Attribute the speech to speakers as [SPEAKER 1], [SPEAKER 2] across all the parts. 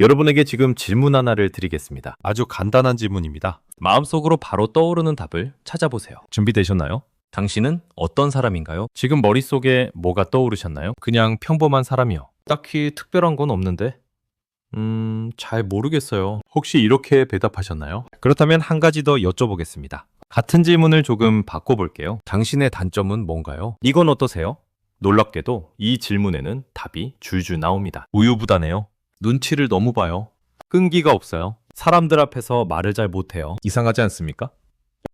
[SPEAKER 1] 여러분에게 지금 질문 하나를 드리겠습니다. 아주 간단한 질문입니다. 마음속으로 바로 떠오르는 답을 찾아보세요. 준비되셨나요? 당신은 어떤 사람인가요? 지금 머릿속에 뭐가 떠오르셨나요? 그냥 평범한 사람이요. 딱히 특별한 건 없는데? 잘 모르겠어요. 혹시 이렇게 대답하셨나요? 그렇다면 한 가지 더 여쭤보겠습니다. 같은 질문을 조금 바꿔볼게요. 당신의 단점은 뭔가요? 이건 어떠세요? 놀랍게도 이 질문에는 답이 줄줄 나옵니다. 우유부단해요. 눈치를 너무 봐요. 끈기가 없어요. 사람들 앞에서 말을 잘 못해요. 이상하지 않습니까?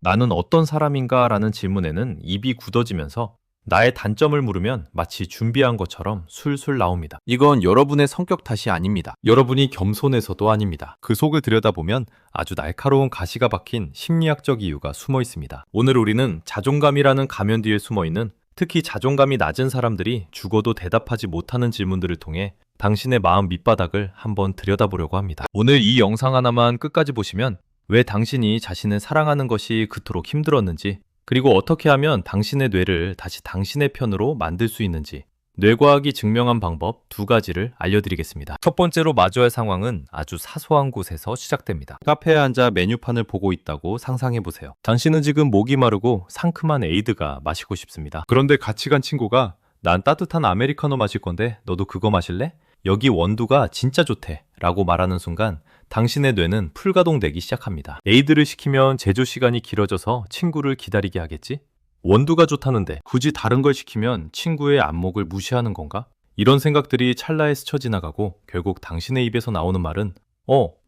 [SPEAKER 1] 나는 어떤 사람인가 라는 질문에는 입이 굳어지면서 나의 단점을 물으면 마치 준비한 것처럼 술술 나옵니다. 이건 여러분의 성격 탓이 아닙니다. 여러분이 겸손해서도 아닙니다. 그 속을 들여다보면 아주 날카로운 가시가 박힌 심리학적 이유가 숨어 있습니다. 오늘 우리는 자존감이라는 가면 뒤에 숨어 있는, 특히 자존감이 낮은 사람들이 죽어도 대답하지 못하는 질문들을 통해 당신의 마음 밑바닥을 한번 들여다보려고 합니다. 오늘 이 영상 하나만 끝까지 보시면 왜 당신이 자신을 사랑하는 것이 그토록 힘들었는지, 그리고 어떻게 하면 당신의 뇌를 다시 당신의 편으로 만들 수 있는지, 뇌과학이 증명한 방법 2가지를 알려드리겠습니다. 첫 번째로 마주할 할 상황은 아주 사소한 곳에서 시작됩니다. 카페에 앉아 메뉴판을 보고 있다고 상상해보세요. 당신은 지금 목이 마르고 상큼한 에이드가 마시고 싶습니다. 그런데 같이 간 친구가 난 따뜻한 아메리카노 마실 건데 너도 그거 마실래? 여기 원두가 진짜 좋대 라고 말하는 순간 당신의 뇌는 풀가동되기 시작합니다. 에이드를 시키면 제조 시간이 길어져서 친구를 기다리게 하겠지? 원두가 좋다는데 굳이 다른 걸 시키면 친구의 안목을 무시하는 건가? 이런 생각들이 찰나에 스쳐 지나가고 결국 당신의 입에서 나오는 말은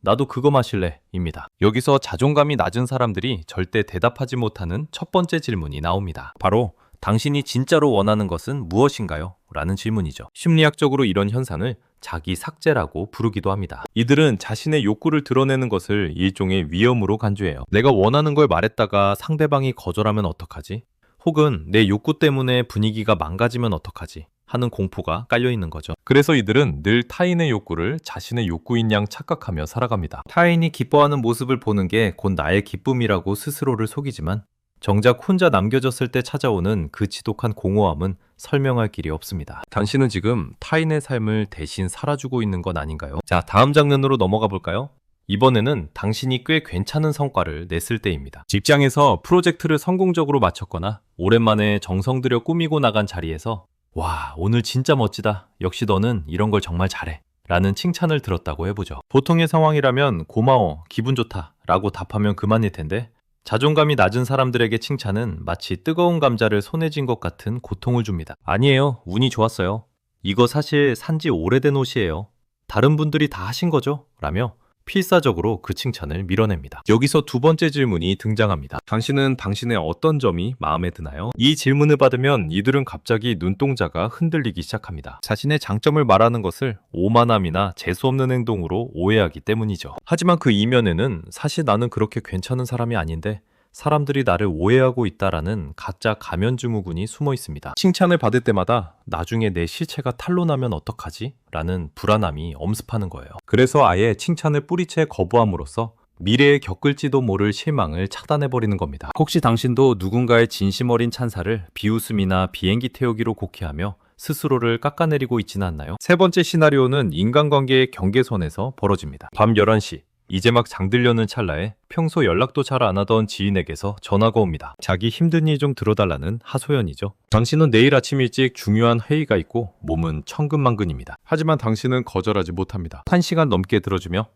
[SPEAKER 1] 나도 그거 마실래 입니다. 여기서 자존감이 낮은 사람들이 절대 대답하지 못하는 첫 번째 질문이 나옵니다. 바로 당신이 진짜로 원하는 것은 무엇인가요? 라는 질문이죠. 심리학적으로 이런 현상을 자기 삭제라고 부르기도 합니다. 이들은 자신의 욕구를 드러내는 것을 일종의 위험으로 간주해요. 내가 원하는 걸 말했다가 상대방이 거절하면 어떡하지? 혹은 내 욕구 때문에 분위기가 망가지면 어떡하지? 하는 공포가 깔려있는 거죠. 그래서 이들은 늘 타인의 욕구를 자신의 욕구인 양 착각하며 살아갑니다. 타인이 기뻐하는 모습을 보는 게 곧 나의 기쁨이라고 스스로를 속이지만 정작 혼자 남겨졌을 때 찾아오는 그 지독한 공허함은 설명할 길이 없습니다. 당신은 지금 타인의 삶을 대신 살아주고 있는 건 아닌가요? 자, 다음 장면으로 넘어가 볼까요? 이번에는 당신이 꽤 괜찮은 성과를 냈을 때입니다. 직장에서 프로젝트를 성공적으로 마쳤거나 오랜만에 정성 들여 꾸미고 나간 자리에서 와, 오늘 진짜 멋지다. 역시 너는 이런 걸 정말 잘해. 라는 칭찬을 들었다고 해보죠. 보통의 상황이라면 고마워, 기분 좋다 라고 답하면 그만일 텐데 자존감이 낮은 사람들에게 칭찬은 마치 뜨거운 감자를 손에 쥔 것 같은 고통을 줍니다. 아니에요. 운이 좋았어요. 이거 사실 산지 오래된 옷이에요. 다른 분들이 다 하신 거죠? 라며 필사적으로 그 칭찬을 밀어냅니다. 여기서 2번째 질문이 등장합니다. 당신은 당신의 어떤 점이 마음에 드나요? 이 질문을 받으면 이들은 갑자기 눈동자가 흔들리기 시작합니다. 자신의 장점을 말하는 것을 오만함이나 재수없는 행동으로 오해하기 때문이죠. 하지만 그 이면에는 사실 나는 그렇게 괜찮은 사람이 아닌데 사람들이 나를 오해하고 있다라는 가짜 가면 증후군이 숨어 있습니다. 칭찬을 받을 때마다 나중에 내 실체가 탄로나면 어떡하지? 라는 불안함이 엄습하는 거예요. 그래서 아예 칭찬을 뿌리채 거부함으로써 미래에 겪을지도 모를 실망을 차단해버리는 겁니다. 혹시 당신도 누군가의 진심 어린 찬사를 비웃음이나 비행기 태우기로 곡해하며 스스로를 깎아내리고 있지는 않나요? 3번째 시나리오는 인간관계의 경계선에서 벌어집니다. 밤 11시. 이제 막 잠들려는 찰나에 평소 연락도 잘 안 하던 지인에게서 전화가 옵니다. 자기 힘든 일 좀 들어달라는 하소연이죠. 당신은 내일 아침 일찍 중요한 회의가 있고 몸은 천근만근입니다. 하지만 당신은 거절하지 못합니다. 1시간 넘게 들어주며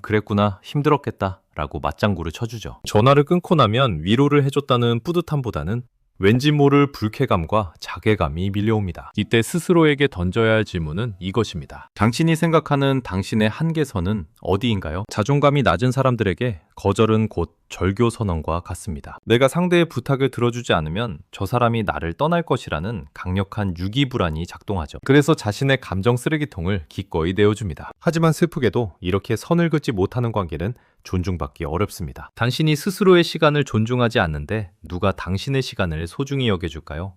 [SPEAKER 1] 그랬구나, 힘들었겠다 라고 맞장구를 쳐주죠. 전화를 끊고 나면 위로를 해줬다는 뿌듯함보다는 왠지 모를 불쾌감과 자괴감이 밀려옵니다. 이때 스스로에게 던져야 할 질문은 이것입니다. 당신이 생각하는 당신의 한계선은 어디인가요? 자존감이 낮은 사람들에게 거절은 곧 절교 선언과 같습니다. 내가 상대의 부탁을 들어주지 않으면 저 사람이 나를 떠날 것이라는 강력한 유기불안이 작동하죠. 그래서 자신의 감정 쓰레기통을 기꺼이 내어줍니다. 하지만 슬프게도 이렇게 선을 긋지 못하는 관계는 존중받기 어렵습니다. 당신이 스스로의 시간을 존중하지 않는데 누가 당신의 시간을 소중히 여겨줄까요?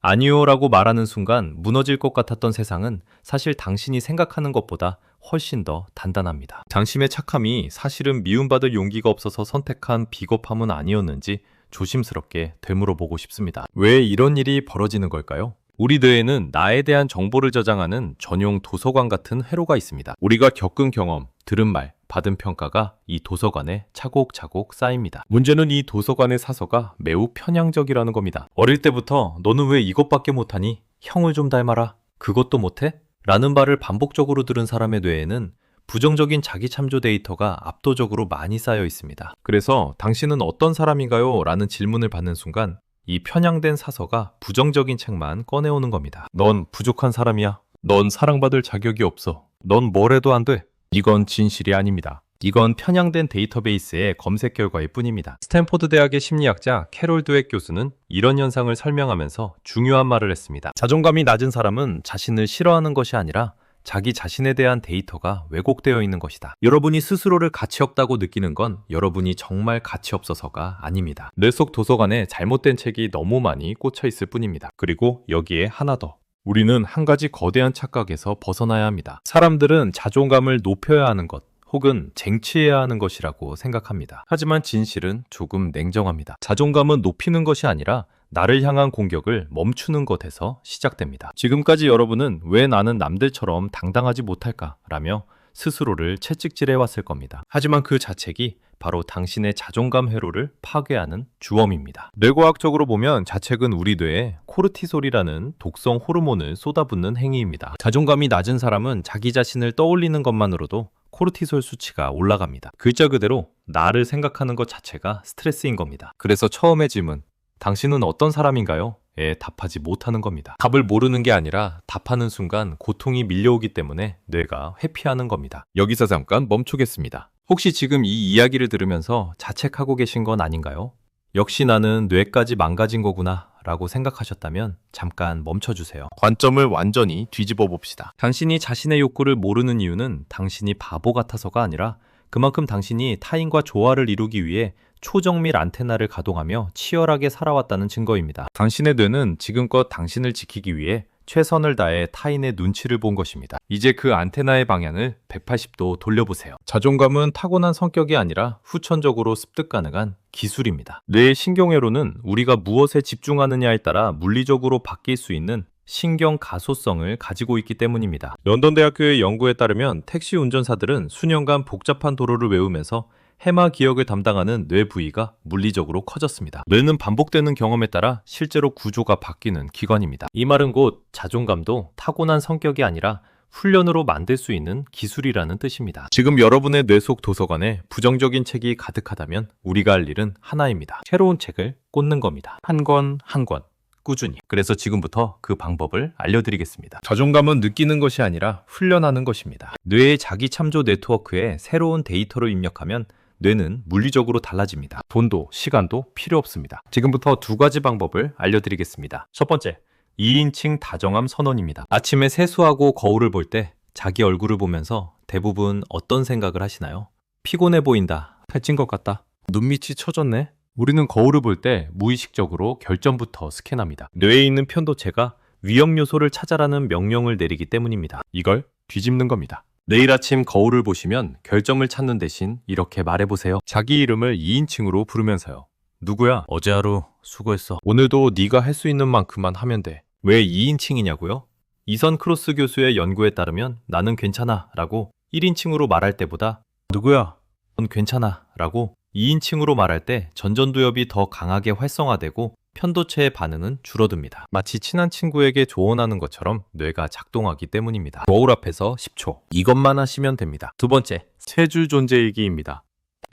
[SPEAKER 1] 아니요 라고 말하는 순간 무너질 것 같았던 세상은 사실 당신이 생각하는 것보다 훨씬 더 단단합니다. 당신의 착함이 사실은 미움받을 용기가 없어서 선택한 비겁함은 아니었는지 조심스럽게 되물어보고 싶습니다. 왜 이런 일이 벌어지는 걸까요? 우리 뇌에는 나에 대한 정보를 저장하는 전용 도서관 같은 회로가 있습니다. 우리가 겪은 경험, 들은 말, 받은 평가가 이 도서관에 차곡차곡 쌓입니다. 문제는 이 도서관의 사서가 매우 편향적이라는 겁니다. 어릴 때부터 너는 왜 이것밖에 못하니? 형을 좀 닮아라. 그것도 못해? 라는 말을 반복적으로 들은 사람의 뇌에는 부정적인 자기 참조 데이터가 압도적으로 많이 쌓여 있습니다. 그래서 당신은 어떤 사람인가요? 라는 질문을 받는 순간 이 편향된 사서가 부정적인 책만 꺼내오는 겁니다. 넌 부족한 사람이야. 넌 사랑받을 자격이 없어. 넌 뭘 해도 안 돼. 이건 진실이 아닙니다. 이건 편향된 데이터베이스의 검색 결과일 뿐입니다. 스탠포드 대학의 심리학자 캐롤 드웩 교수는 이런 현상을 설명하면서 중요한 말을 했습니다. 자존감이 낮은 사람은 자신을 싫어하는 것이 아니라 자기 자신에 대한 데이터가 왜곡되어 있는 것이다. 여러분이 스스로를 가치 없다고 느끼는 건 여러분이 정말 가치 없어서가 아닙니다. 뇌 속 도서관에 잘못된 책이 너무 많이 꽂혀 있을 뿐입니다. 그리고 여기에 하나 더. 우리는 한 가지 거대한 착각에서 벗어나야 합니다. 사람들은 자존감을 높여야 하는 것, 혹은 쟁취해야 하는 것이라고 생각합니다. 하지만 진실은 조금 냉정합니다. 자존감은 높이는 것이 아니라 나를 향한 공격을 멈추는 것에서 시작됩니다. 지금까지 여러분은 왜 나는 남들처럼 당당하지 못할까? 라며 스스로를 채찍질해 왔을 겁니다. 하지만 그 자책이 바로 당신의 자존감 회로를 파괴하는 주범입니다. 뇌과학적으로 보면 자책은 우리 뇌에 코르티솔이라는 독성 호르몬을 쏟아붓는 행위입니다. 자존감이 낮은 사람은 자기 자신을 떠올리는 것만으로도 코르티솔 수치가 올라갑니다. 글자 그대로 나를 생각하는 것 자체가 스트레스인 겁니다. 그래서 처음의 질문, 당신은 어떤 사람인가요? 에 답하지 못하는 겁니다. 답을 모르는 게 아니라 답하는 순간 고통이 밀려오기 때문에 뇌가 회피하는 겁니다. 여기서 잠깐 멈추겠습니다. 혹시 지금 이 이야기를 들으면서 자책하고 계신 건 아닌가요? 역시 나는 뇌까지 망가진 거구나 라고 생각하셨다면 잠깐 멈춰주세요. 관점을 완전히 뒤집어 봅시다. 당신이 자신의 욕구를 모르는 이유는 당신이 바보 같아서가 아니라 그만큼 당신이 타인과 조화를 이루기 위해 초정밀 안테나를 가동하며 치열하게 살아왔다는 증거입니다. 당신의 뇌는 지금껏 당신을 지키기 위해 최선을 다해 타인의 눈치를 본 것입니다. 이제 그 안테나의 방향을 180도 돌려보세요. 자존감은 타고난 성격이 아니라 후천적으로 습득 가능한 기술입니다. 뇌의 신경회로는 우리가 무엇에 집중하느냐에 따라 물리적으로 바뀔 수 있는 신경 가소성을 가지고 있기 때문입니다. 런던 대학교의 연구에 따르면 택시 운전사들은 수년간 복잡한 도로를 외우면서 해마 기억을 담당하는 뇌 부위가 물리적으로 커졌습니다. 뇌는 반복되는 경험에 따라 실제로 구조가 바뀌는 기관입니다. 이 말은 곧 자존감도 타고난 성격이 아니라 훈련으로 만들 수 있는 기술이라는 뜻입니다. 지금 여러분의 뇌 속 도서관에 부정적인 책이 가득하다면 우리가 할 일은 하나입니다. 새로운 책을 꽂는 겁니다. 한 권 한 권. 꾸준히. 그래서 지금부터 그 방법을 알려드리겠습니다. 자존감은 느끼는 것이 아니라 훈련하는 것입니다. 뇌의 자기 참조 네트워크에 새로운 데이터를 입력하면 뇌는 물리적으로 달라집니다. 돈도 시간도 필요 없습니다. 지금부터 두 가지 방법을 알려드리겠습니다. 첫 번째, 2인칭 다정함 선언입니다. 아침에 세수하고 거울을 볼 때 자기 얼굴을 보면서 대부분 어떤 생각을 하시나요? 피곤해 보인다. 살찐 것 같다. 눈밑이 처졌네. 우리는 거울을 볼 때 무의식적으로 결점부터 스캔합니다. 뇌에 있는 편도체가 위험 요소를 찾아라는 명령을 내리기 때문입니다. 이걸 뒤집는 겁니다. 내일 아침 거울을 보시면 결점을 찾는 대신 이렇게 말해보세요. 자기 이름을 2인칭으로 부르면서요. 누구야? 어제 하루 수고했어. 오늘도 네가 할 수 있는 만큼만 하면 돼. 왜 2인칭이냐고요? 이선 크로스 교수의 연구에 따르면 나는 괜찮아 라고 1인칭으로 말할 때보다 누구야? 넌 괜찮아 라고 2인칭으로 말할 때 전전두엽이 더 강하게 활성화되고 편도체의 반응은 줄어듭니다. 마치 친한 친구에게 조언하는 것처럼 뇌가 작동하기 때문입니다. 거울 앞에서 10초. 이것만 하시면 됩니다. 두 번째, 세 줄 존재일기입니다.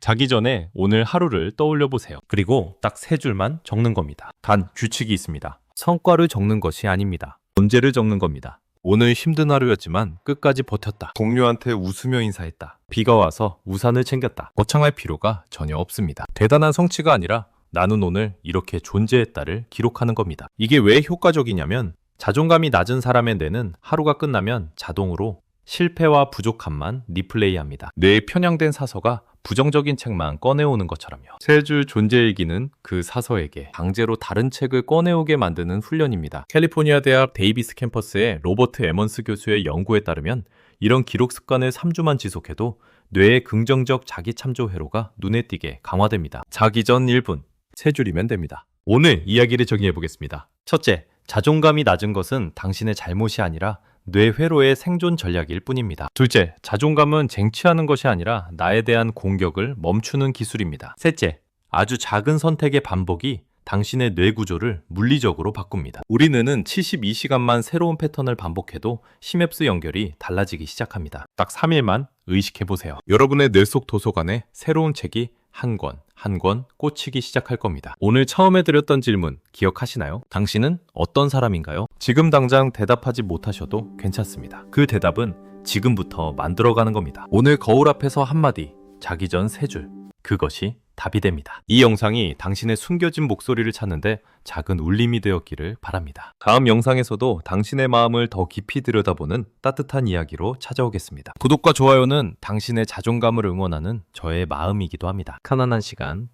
[SPEAKER 1] 자기 전에 오늘 하루를 떠올려 보세요. 그리고 딱 세 줄만 적는 겁니다. 단 규칙이 있습니다. 성과를 적는 것이 아닙니다. 존재를 적는 겁니다. 오늘 힘든 하루였지만 끝까지 버텼다. 동료한테 웃으며 인사했다. 비가 와서 우산을 챙겼다. 거창할 필요가 전혀 없습니다. 대단한 성취가 아니라 나는 오늘 이렇게 존재했다를 기록하는 겁니다. 이게 왜 효과적이냐면 자존감이 낮은 사람의 뇌는 하루가 끝나면 자동으로 실패와 부족함만 리플레이합니다. 뇌에 편향된 사서가 부정적인 책만 꺼내오는 것처럼요. 세 줄 존재일기는 그 사서에게 강제로 다른 책을 꺼내오게 만드는 훈련입니다. 캘리포니아 대학 데이비스 캠퍼스의 로버트 에먼스 교수의 연구에 따르면 이런 기록 습관을 3주만 지속해도 뇌의 긍정적 자기 참조 회로가 눈에 띄게 강화됩니다. 자기 전 1분, 세 줄이면 됩니다. 오늘 이야기를 정리해 보겠습니다. 첫째, 자존감이 낮은 것은 당신의 잘못이 아니라 뇌회로의 생존 전략일 뿐입니다. 둘째, 자존감은 쟁취하는 것이 아니라 나에 대한 공격을 멈추는 기술입니다. 셋째, 아주 작은 선택의 반복이 당신의 뇌 구조를 물리적으로 바꿉니다. 우리 뇌는 72시간만 새로운 패턴을 반복해도 시냅스 연결이 달라지기 시작합니다. 딱 3일만 의식해보세요. 여러분의 뇌 속 도서관에 새로운 책이 한 권 꽂히기 시작할 겁니다. 오늘 처음 해드렸던 질문 기억하시나요? 당신은 어떤 사람인가요? 지금 당장 대답하지 못하셔도 괜찮습니다. 그 대답은 지금부터 만들어가는 겁니다. 오늘 거울 앞에서 한마디, 자기 전 3줄. 그것이 답이 됩니다. 이 영상이 당신의 숨겨진 목소리를 찾는데 작은 울림이 되었기를 바랍니다. 다음 영상에서도 당신의 마음을 더 깊이 들여다보는 따뜻한 이야기로 찾아오겠습니다. 구독과 좋아요는 당신의 자존감을 응원하는 저의 마음이기도 합니다. 편안한 시간